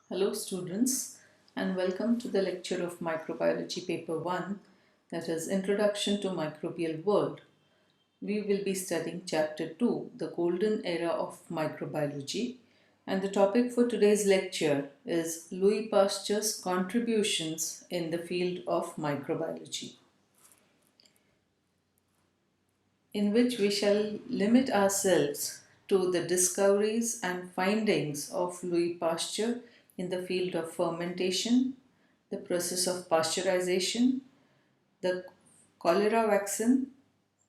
Hello students, and welcome to the lecture of Microbiology paper 1, that is Introduction to Microbial World. We will be studying chapter 2, the golden era of microbiology, and the topic for today's lecture is Louis Pasteur's contributions in the field of microbiology, in which we shall limit ourselves to the discoveries and findings of Louis Pasteur in the field of fermentation, the process of pasteurization, the cholera vaccine,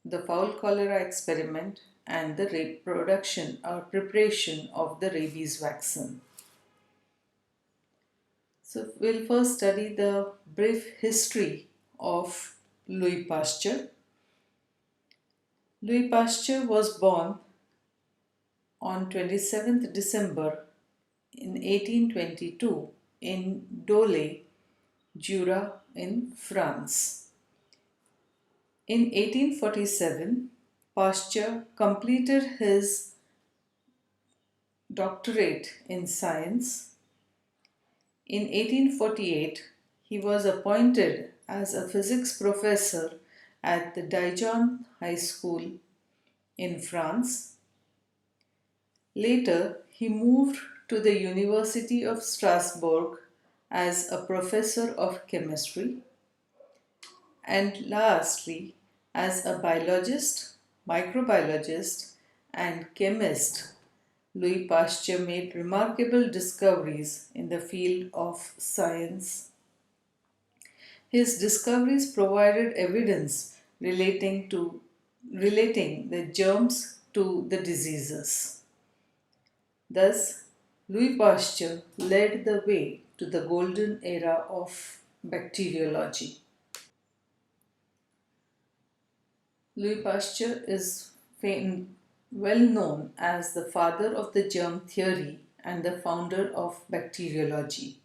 the fowl cholera experiment, and the production or preparation of the rabies vaccine. So we'll first study the brief history of Louis Pasteur. Louis Pasteur was born on 27th December in 1822 in Dole, Jura in France. In 1847, Pasteur completed his doctorate in science. In 1848, he was appointed as a physics professor at the Dijon High School in France. Later, he moved to the University of Strasbourg as a professor of chemistry. And lastly, as a biologist, microbiologist, and chemist, Louis Pasteur made remarkable discoveries in the field of science. His discoveries provided evidence relating the germs to the diseases. Thus, Louis Pasteur led the way to the golden era of bacteriology. Louis Pasteur is well known as the father of the germ theory and the founder of bacteriology.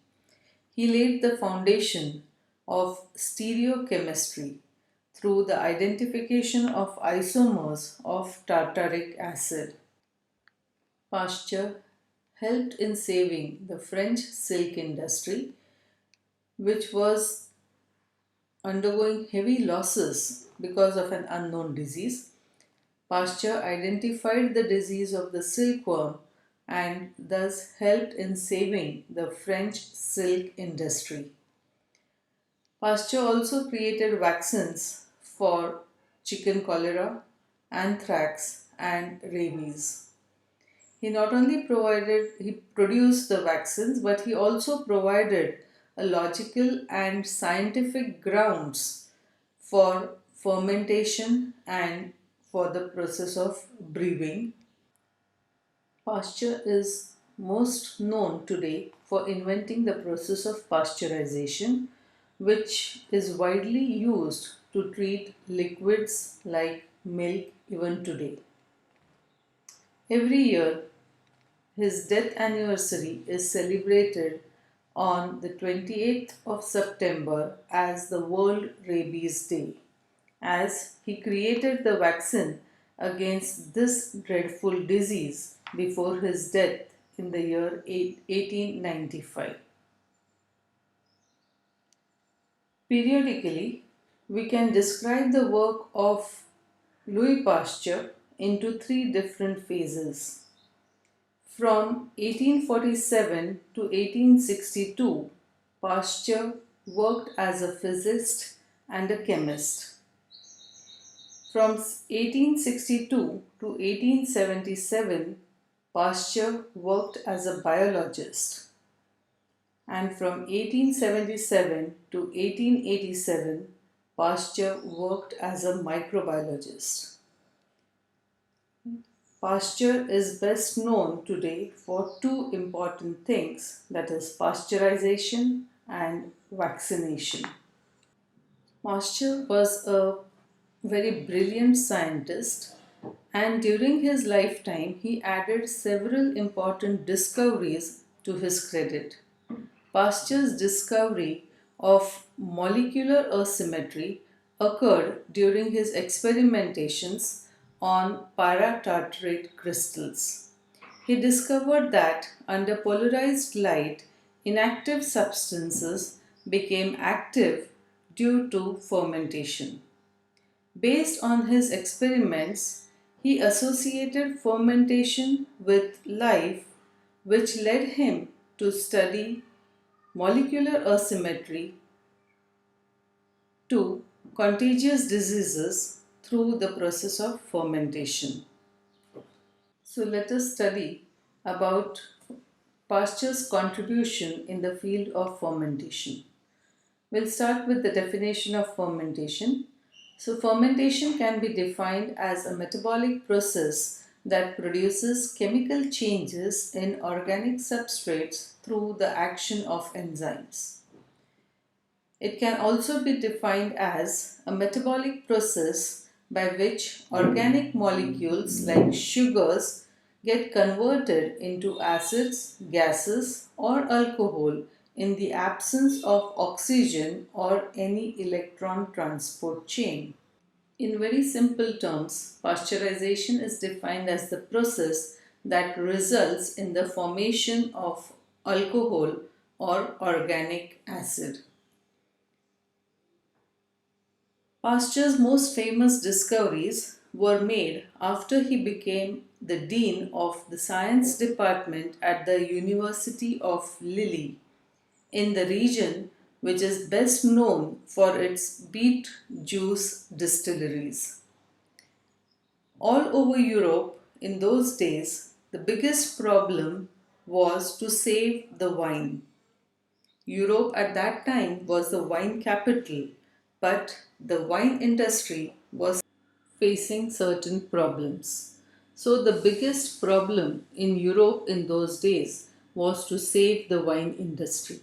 He laid the foundation of stereochemistry through the identification of isomers of tartaric acid. Pasteur helped in saving the French silk industry, which was undergoing heavy losses because of an unknown disease. Pasteur identified the disease of the silkworm and thus helped in saving the French silk industry. Pasteur also created vaccines for chicken cholera, anthrax, and rabies. He not only produced the vaccines, but he also provided a logical and scientific grounds for fermentation and for the process of brewing. Pasteur is most known today for inventing the process of pasteurization, which is widely used to treat liquids like milk even today. Every year, his death anniversary is celebrated on the 28th of September as the World Rabies Day, as he created the vaccine against this dreadful disease before his death in the year 1895. Periodically, we can describe the work of Louis Pasteur into three different phases. From 1847 to 1862, Pasteur worked as a physicist and a chemist. From 1862 to 1877, Pasteur worked as a biologist. And from 1877 to 1887, Pasteur worked as a microbiologist. Pasteur is best known today for two important things, that is pasteurization and vaccination. Pasteur was a very brilliant scientist, and during his lifetime he added several important discoveries to his credit. Pasteur's discovery of molecular asymmetry occurred during his experimentations on paratartrate crystals. He discovered that under polarized light, inactive substances became active due to fermentation. Based on his experiments, he associated fermentation with life, which led him to study molecular asymmetry to contagious diseases through the process of fermentation. So let us study about Pasteur's contribution in the field of fermentation. We'll start with the definition of fermentation. So, fermentation can be defined as a metabolic process that produces chemical changes in organic substrates through the action of enzymes. It can also be defined as a metabolic process by which organic molecules like sugars get converted into acids, gases, or alcohol in the absence of oxygen or any electron transport chain. In very simple terms, pasteurization is defined as the process that results in the formation of alcohol or organic acid. Pasteur's most famous discoveries were made after he became the dean of the science department at the University of Lille in the region which is best known for its beet juice distilleries. All over Europe in those days, the biggest problem was to save the wine. Europe at that time was the wine capital, but the wine industry was facing certain problems. So, the biggest problem in Europe in those days was to save the wine industry.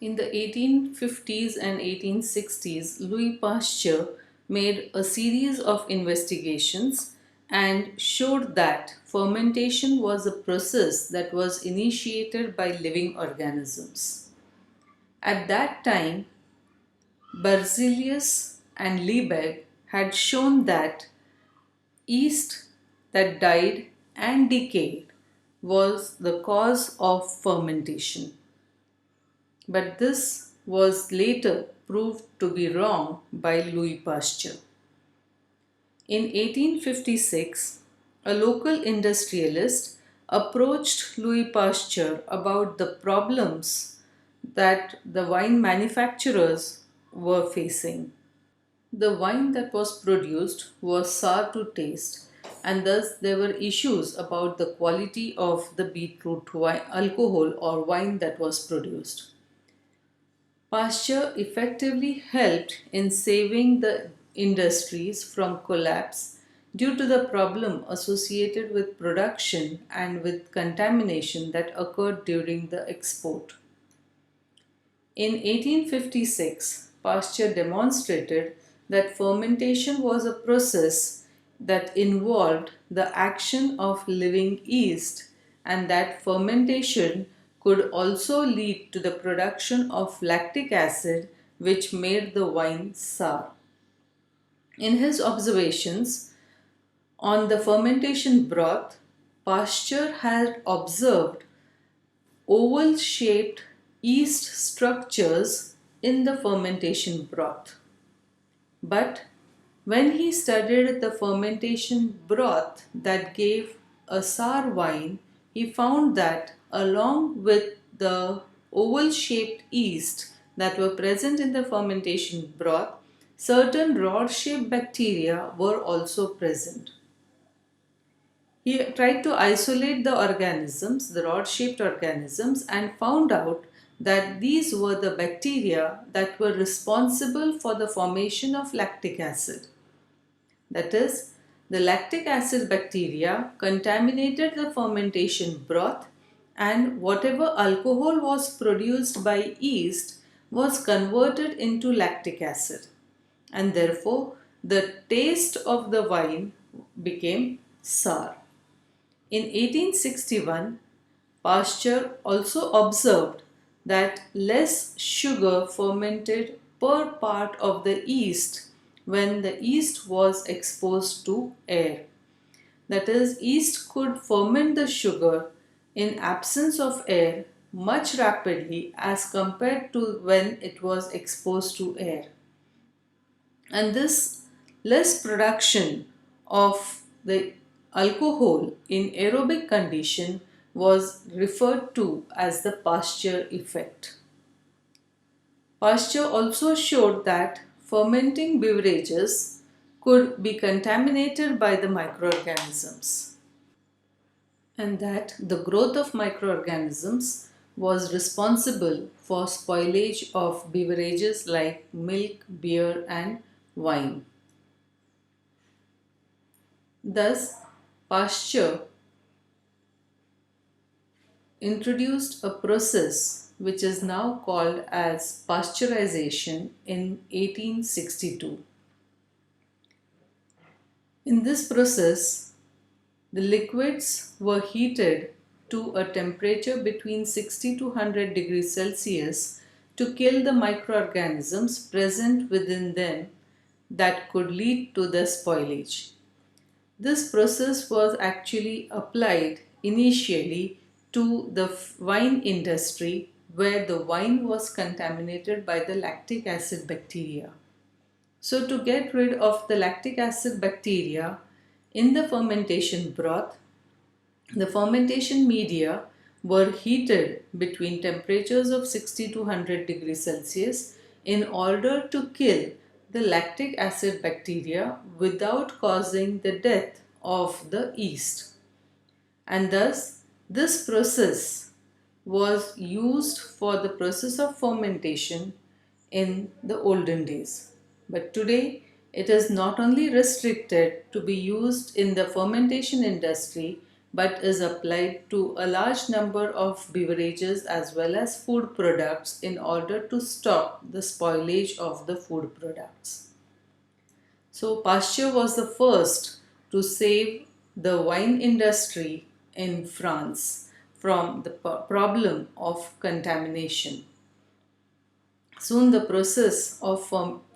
In the 1850s and 1860s, Louis Pasteur made a series of investigations and showed that fermentation was a process that was initiated by living organisms. At that time, Berzelius and Liebig had shown that yeast that died and decayed was the cause of fermentation. But this was later proved to be wrong by Louis Pasteur. In 1856, a local industrialist approached Louis Pasteur about the problems that the wine manufacturers were facing. The wine that was produced was sour to taste, and thus there were issues about the quality of the beetroot wine, alcohol or wine that was produced. Pasteur effectively helped in saving the industries from collapse due to the problem associated with production and with contamination that occurred during the export. In 1856, Pasteur demonstrated that fermentation was a process that involved the action of living yeast and that fermentation could also lead to the production of lactic acid which made the wine sour. In his observations on the fermentation broth, Pasteur had observed oval shaped yeast structures in the fermentation broth. But when he studied the fermentation broth that gave a sour wine, he found that along with the oval shaped yeast that were present in the fermentation broth, certain rod shaped bacteria were also present. He tried to isolate the organisms, the rod shaped organisms, and found out that these were the bacteria that were responsible for the formation of lactic acid. That is, the lactic acid bacteria contaminated the fermentation broth, and whatever alcohol was produced by yeast was converted into lactic acid, and therefore the taste of the wine became sour. In 1861, Pasteur also observed that less sugar fermented per part of the yeast when the yeast was exposed to air. That is, yeast could ferment the sugar in absence of air, much rapidly as compared to when it was exposed to air. And this less production of the alcohol in aerobic condition was referred to as the Pasteur effect. Pasteur also showed that fermenting beverages could be contaminated by the microorganisms, and that the growth of microorganisms was responsible for spoilage of beverages like milk, beer, and wine. Thus, Pasteur introduced a process which is now called as pasteurization in 1862. In this process, the liquids were heated to a temperature between 60 to 100 degrees Celsius to kill the microorganisms present within them that could lead to the spoilage. This process was actually applied initially to the wine industry, where the wine was contaminated by the lactic acid bacteria. So, to get rid of the lactic acid bacteria in the fermentation broth, the fermentation media were heated between temperatures of 60 to 100 degrees Celsius in order to kill the lactic acid bacteria without causing the death of the yeast. And thus, this process was used for the process of fermentation in the olden days. But today, it is not only restricted to be used in the fermentation industry, but is applied to a large number of beverages as well as food products in order to stop the spoilage of the food products. So, Pasteur was the first to save the wine industry in France from the problem of contamination. Soon, the process of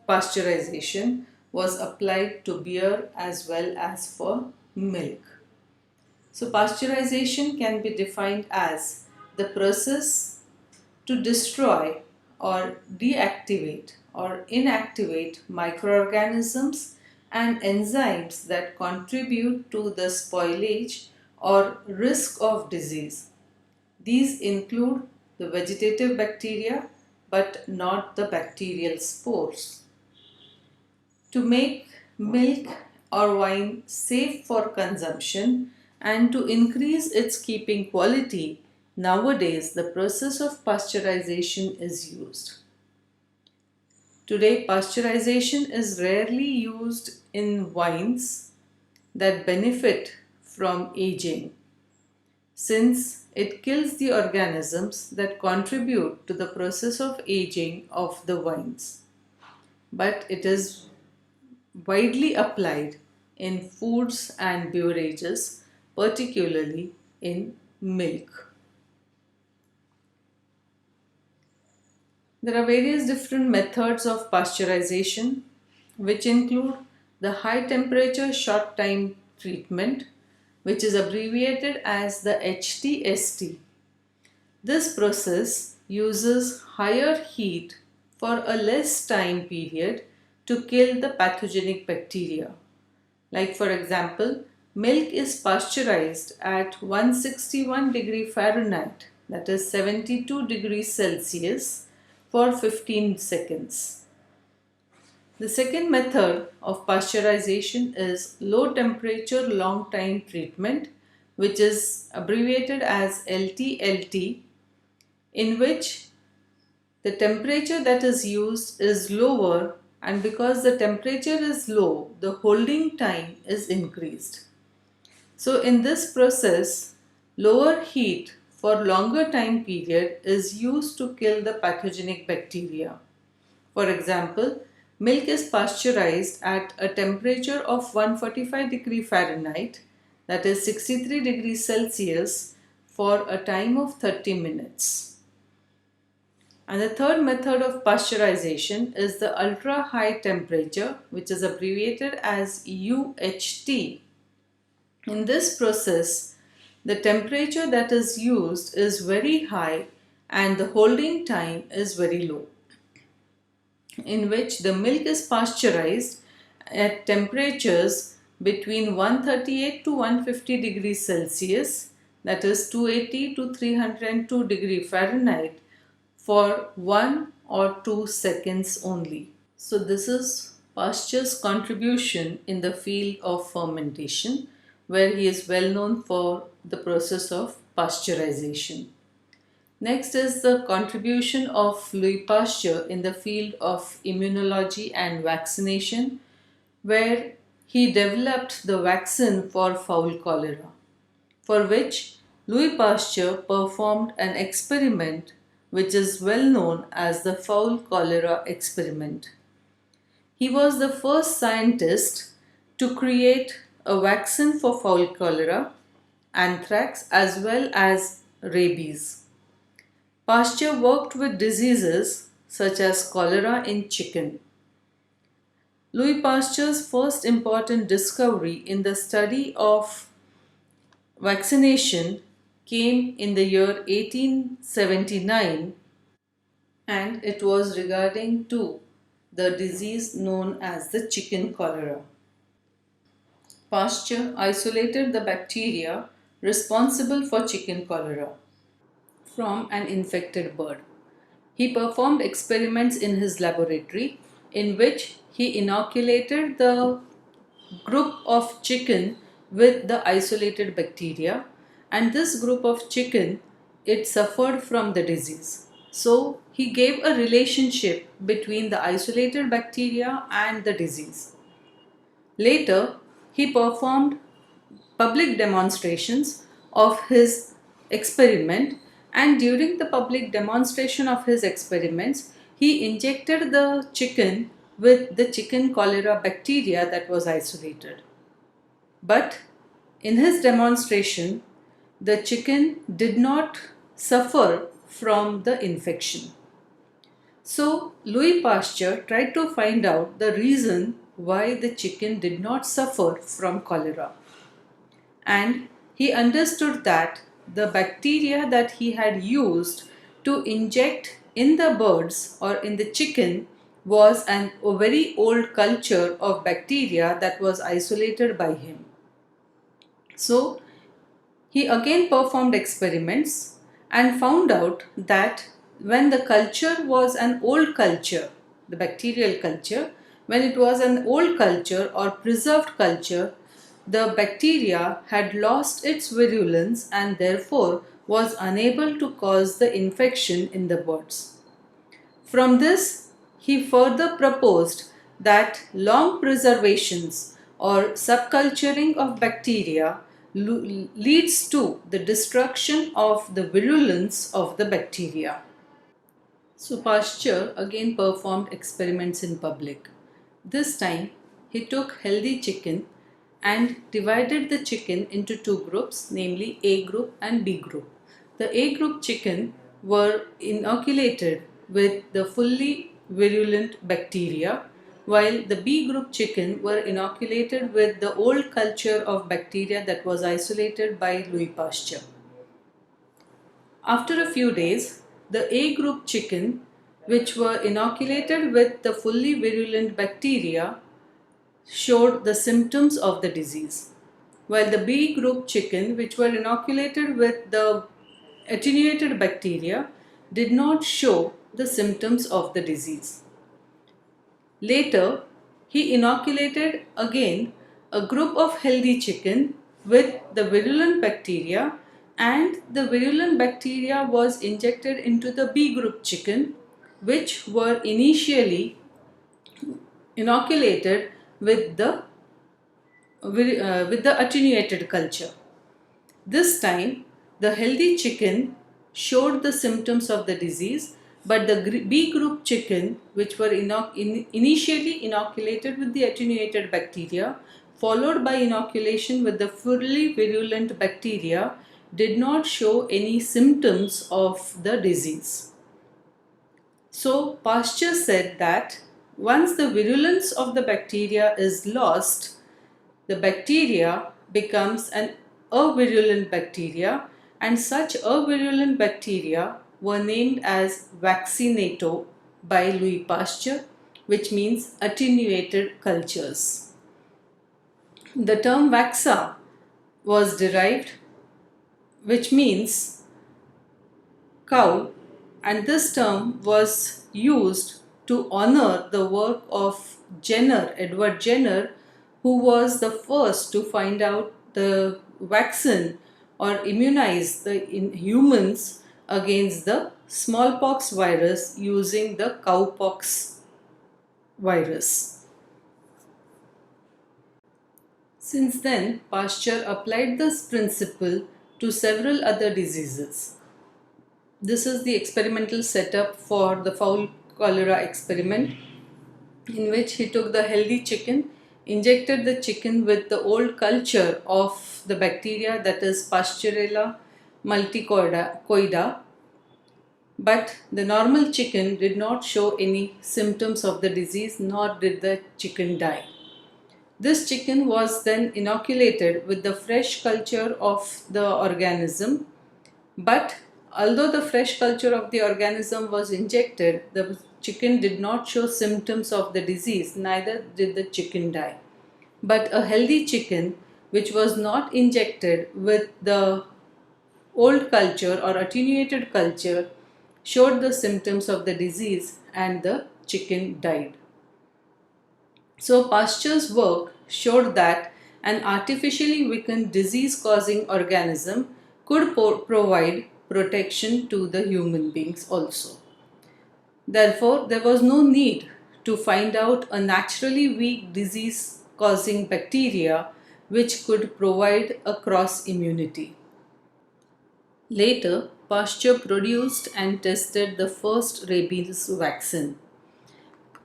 pasteurization was applied to beer as well as for milk. So, pasteurization can be defined as the process to destroy or deactivate or inactivate microorganisms and enzymes that contribute to the spoilage or risk of disease. These include the vegetative bacteria but not the bacterial spores. To make milk or wine safe for consumption and to increase its keeping quality, nowadays the process of pasteurization is used. Today, pasteurization is rarely used in wines that benefit from aging, since it kills the organisms that contribute to the process of aging of the wines. But it is widely applied in foods and beverages, particularly in milk. There are various different methods of pasteurization, which include the high temperature short time treatment, which is abbreviated as the HTST. This process uses higher heat for a less time period to kill the pathogenic bacteria. Like for example, milk is pasteurized at 161 degree Fahrenheit, that is 72 degrees Celsius, for 15 seconds. The second method of pasteurization is low temperature long time treatment, which is abbreviated as LTLT, in which the temperature that is used is lower, and because the temperature is low, the holding time is increased. So in this process, lower heat for longer time period is used to kill the pathogenic bacteria. For example, milk is pasteurized at a temperature of 145 degree Fahrenheit, that is 63 degrees Celsius, for a time of 30 minutes. And the third method of pasteurization is the ultra high temperature, which is abbreviated as UHT. In this process, the temperature that is used is very high and the holding time is very low, in which the milk is pasteurized at temperatures between 138 to 150 degrees Celsius, that is 280 to 302 degree Fahrenheit, for 1 or 2 seconds only. So this is Pasteur's contribution in the field of fermentation, where he is well known for the process of pasteurization. Next is the contribution of Louis Pasteur in the field of immunology and vaccination, where he developed the vaccine for fowl cholera, for which Louis Pasteur performed an experiment which is well known as the fowl cholera experiment. He was the first scientist to create a vaccine for fowl cholera, anthrax, as well as rabies. Pasteur worked with diseases such as cholera in chicken. Louis Pasteur's first important discovery in the study of vaccination came in the year 1879, and it was regarding to the disease known as the chicken cholera. Pasteur isolated the bacteria responsible for chicken cholera from an infected bird. He performed experiments in his laboratory in which he inoculated the group of chicken with the isolated bacteria, and this group of chicken, it suffered from the disease. So he gave a relationship between the isolated bacteria and the disease. Later, he performed public demonstrations of his experiment, and during the public demonstration of his experiments, he injected the chicken with the chicken cholera bacteria that was isolated. But in his demonstration, the chicken did not suffer from the infection. So Louis Pasteur tried to find out the reason why the chicken did not suffer from cholera. And he understood that the bacteria that he had used to inject in the birds or in the chicken was a very old culture of bacteria that was isolated by him. So he again performed experiments and found out that when the culture was an old culture, the bacterial culture, when it was an old culture or preserved culture, the bacteria had lost its virulence and therefore was unable to cause the infection in the birds. From this, he further proposed that long preservations or subculturing of bacteria leads to the destruction of the virulence of the bacteria. So Pasteur again performed experiments in public. This time he took healthy chicken and divided the chicken into two groups, namely A group and B group. The A group chicken were inoculated with the fully virulent bacteria, while the B group chicken were inoculated with the old culture of bacteria that was isolated by Louis Pasteur. After a few days, the A group chicken, which were inoculated with the fully virulent bacteria, showed the symptoms of the disease, while the B group chicken, which were inoculated with the attenuated bacteria, did not show the symptoms of the disease. Later, he inoculated again a group of healthy chicken with the virulent bacteria, and the virulent bacteria was injected into the B group chicken, which were initially inoculated with the attenuated culture. This time, the healthy chicken showed the symptoms of the disease, but the B group chicken, which were initially inoculated with the attenuated bacteria, followed by inoculation with the fully virulent bacteria, did not show any symptoms of the disease. So Pasteur said that once the virulence of the bacteria is lost, the bacteria becomes an avirulent bacteria, and such avirulent bacteria were named as vaccinato by Louis Pasteur, which means attenuated cultures. The term vaxa was derived, which means cow, and this term was used to honor the work of Edward Jenner, who was the first to find out the vaccine or immunize the humans against the smallpox virus using the cowpox virus. Since then, Pasteur applied this principle to several other diseases. This is the experimental setup for the fowl cholera experiment, in which he took the healthy chicken, injected the chicken with the old culture of the bacteria, that is Pasteurella multicoida, but the normal chicken did not show any symptoms of the disease, nor did the chicken die. This chicken was then inoculated with the fresh culture of the organism, but although the fresh culture of the organism was injected, the chicken did not show symptoms of the disease, neither did the chicken die. But a healthy chicken, which was not injected with the old culture or attenuated culture, showed the symptoms of the disease and the chicken died. So Pasteur's work showed that an artificially weakened disease-causing organism could provide protection to the human beings also. Therefore, there was no need to find out a naturally weak disease-causing bacteria which could provide a cross immunity. Later, Pasteur produced and tested the first rabies vaccine.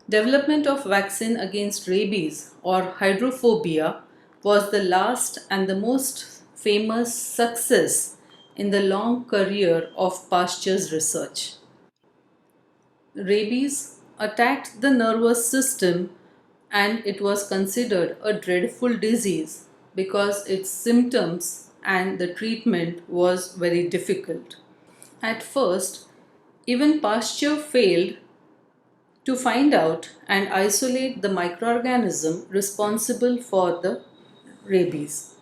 Development of vaccine against rabies or hydrophobia was the last and the most famous success in the long career of Pasteur's research. Rabies attacked the nervous system, and it was considered a dreadful disease because its symptoms and the treatment was very difficult. At first, even Pasteur failed to find out and isolate the microorganism responsible for the rabies.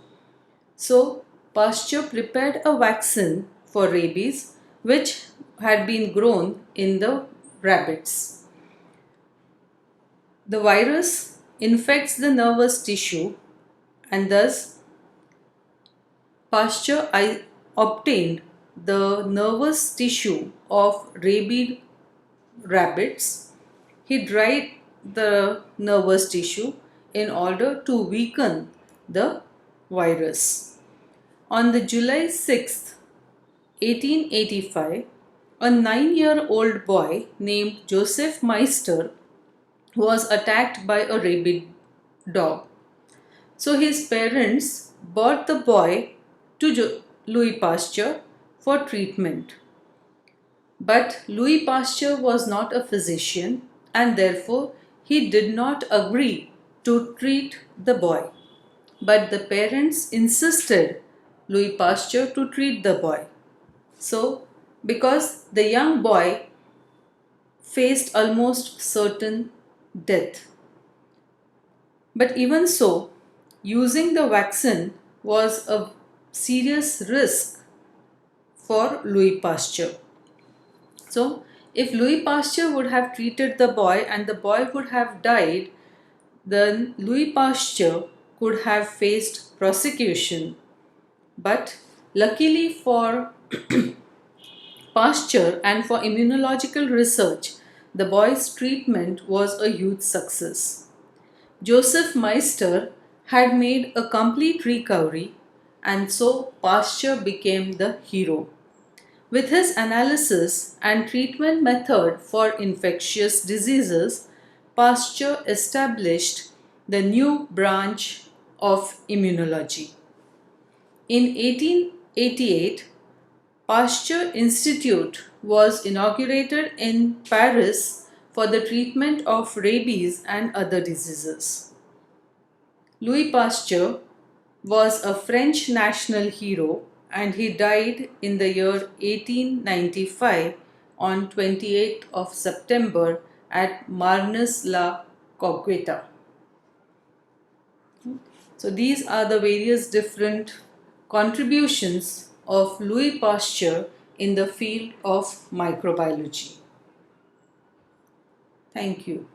So, Pasteur prepared a vaccine for rabies which had been grown in the rabbits. The virus infects the nervous tissue, and thus Pasteur obtained the nervous tissue of rabid rabbits. He dried the nervous tissue in order to weaken the virus. On the July 6th, 1885, a 9-year-old boy named Joseph Meister was attacked by a rabid dog. So his parents brought the boy to Louis Pasteur for treatment. But Louis Pasteur was not a physician, and therefore he did not agree to treat the boy. But the parents insisted Louis Pasteur to treat the boy. So, because the young boy faced almost certain death. But even so, using the vaccine was a serious risk for Louis Pasteur. So, if Louis Pasteur would have treated the boy and the boy would have died, then Louis Pasteur could have faced prosecution. But luckily for Pasteur and for immunological research, the boy's treatment was a huge success. Joseph Meister had made a complete recovery, and so Pasteur became the hero. With his analysis and treatment method for infectious diseases, Pasteur established the new branch of immunology. In 1888, Pasteur Institute was inaugurated in Paris for the treatment of rabies and other diseases. Louis Pasteur was a French national hero, and he died in the year 1895 on 28th of September at Marnes-la-Cogueta. So these are the various different contributions of Louis Pasteur in the field of microbiology. Thank you.